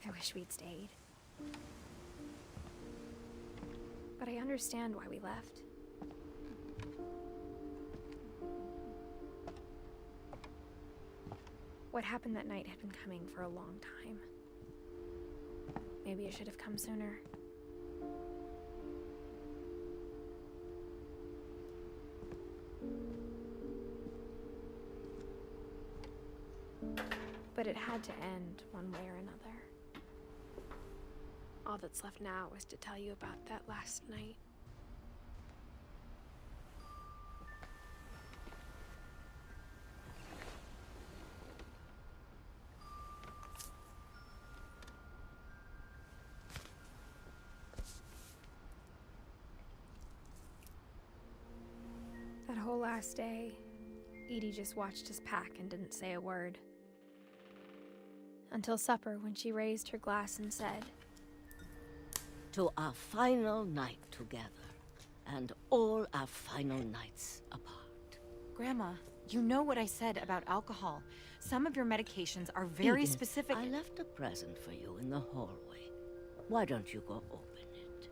I wish we'd stayed. But I understand why we left. What happened that night had been coming for a long time. Maybe it should have come sooner. But it had to end one way or another. All that's left now is to tell you about that last night. That whole last day, Edie just watched us pack and didn't say a word. Until supper, when she raised her glass and said, "To our final night together, and all our final nights apart." Grandma, you know what I said about alcohol. Some of your medications are very Edith, specific. I left a present for you in the hallway. Why don't you go open it?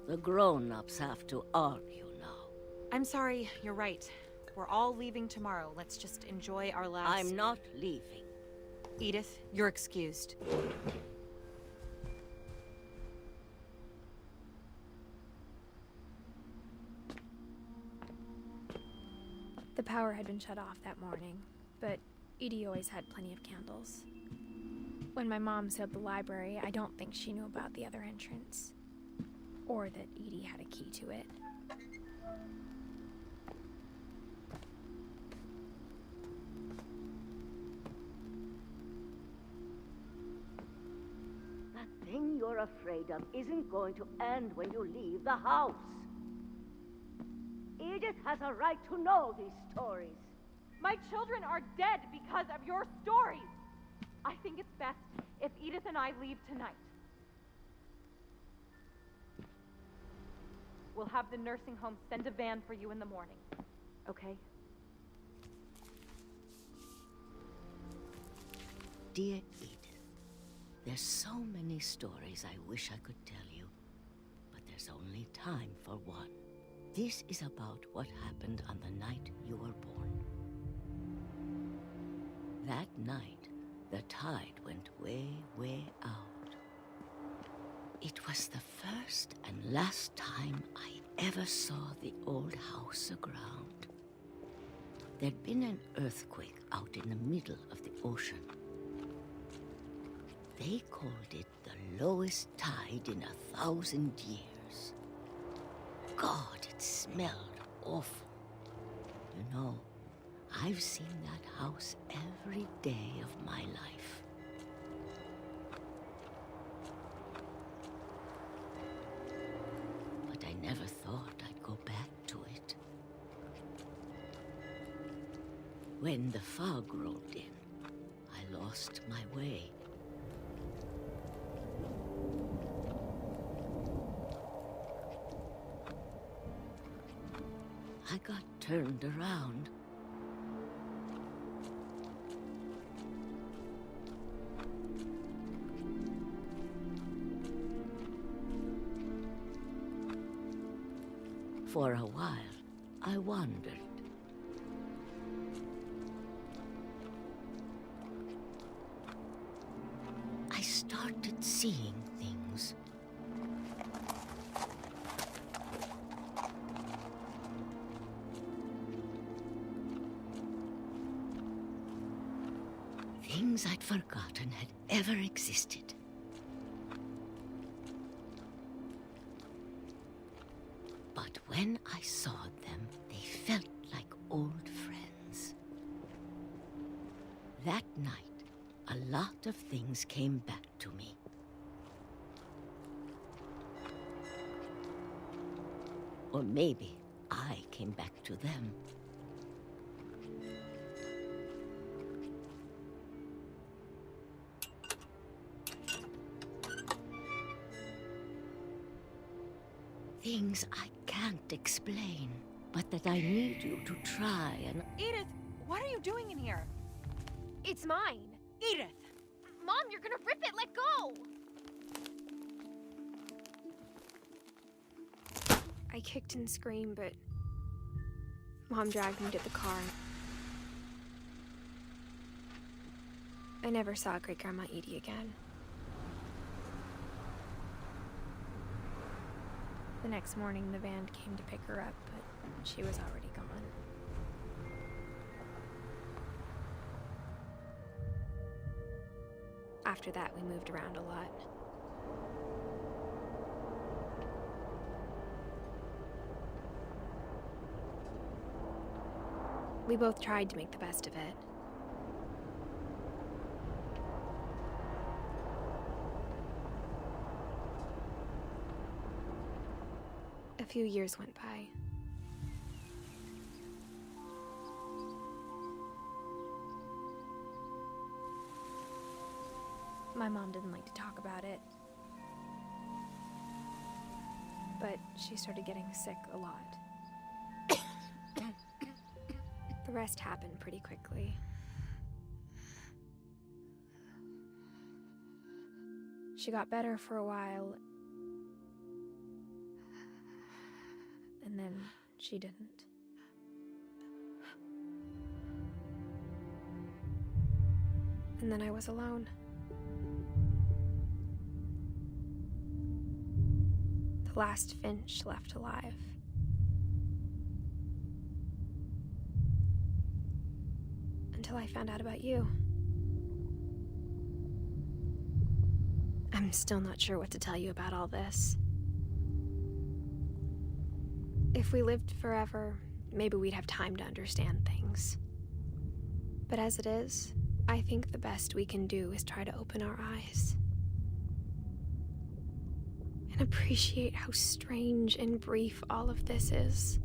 The grown-ups have to argue now. I'm sorry, you're right. We're all leaving tomorrow. Let's just enjoy our last... I'm not leaving. Edith, you're excused. the power had been shut off that morning, but Edie always had plenty of candles. When my mom sealed the library, I don't think she knew about the other entrance, or that Edie had a key to it. That thing you're afraid of isn't going to end when you leave the house. Edith has a right to know these stories. My children are dead because of your stories. I think it's best if Edith and I leave tonight. We'll have the nursing home send a van for you in the morning, okay? Dear Edith, there's so many stories I wish I could tell you, but there's only time for one. This is about what happened on the night you were born. That night, the tide went way, way out. It was the first and last time I ever saw the old house aground. There'd been an earthquake out in the middle of the ocean. They called it the lowest tide in 1,000 years. God, it smelled awful. You know, I've seen that house every day of my life. But I never thought I'd go back to it. When the fog rolled in, I lost my way. I got turned around. For a while, I wandered. I started seeing things. Things I'd forgotten had ever existed. But when I saw them, they felt like old friends. That night, a lot of things came back to me. Or maybe I came back to them. Things I can't explain, but that I need you to try and... Edith, what are you doing in here? It's mine! Edith! Mom, you're gonna rip it! Let go! I kicked and screamed, but Mom dragged me to the car. I never saw Great-Grandma Edie again. The next morning, the van came to pick her up, but she was already gone. After that, we moved around a lot. We both tried to make the best of it. A few years went by. My mom didn't like to talk about it, but she started getting sick a lot. The rest happened pretty quickly. She got better for a while, and then she didn't. And then I was alone. The last Finch left alive. Until I found out about you. I'm still not sure what to tell you about all this. If we lived forever, maybe we'd have time to understand things. But as it is, I think the best we can do is try to open our eyes. And appreciate how strange and brief all of this is.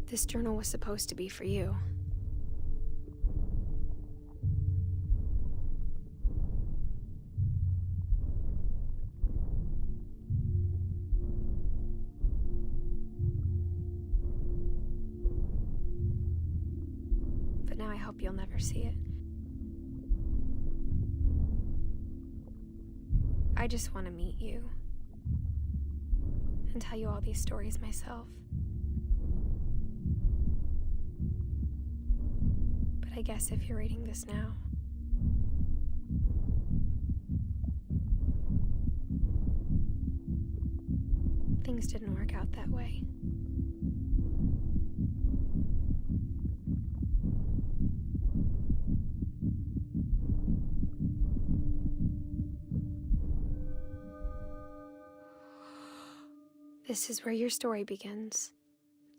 This journal was supposed to be for you. But now I hope you'll never see it. I just want to meet you and tell you all these stories myself. I guess if you're reading this now, things didn't work out that way. This is where your story begins.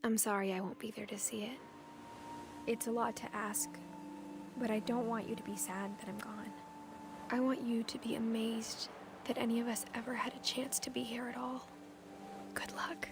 I'm sorry I won't be there to see it. It's a lot to ask, but I don't want you to be sad that I'm gone. I want you to be amazed that any of us ever had a chance to be here at all. Good luck.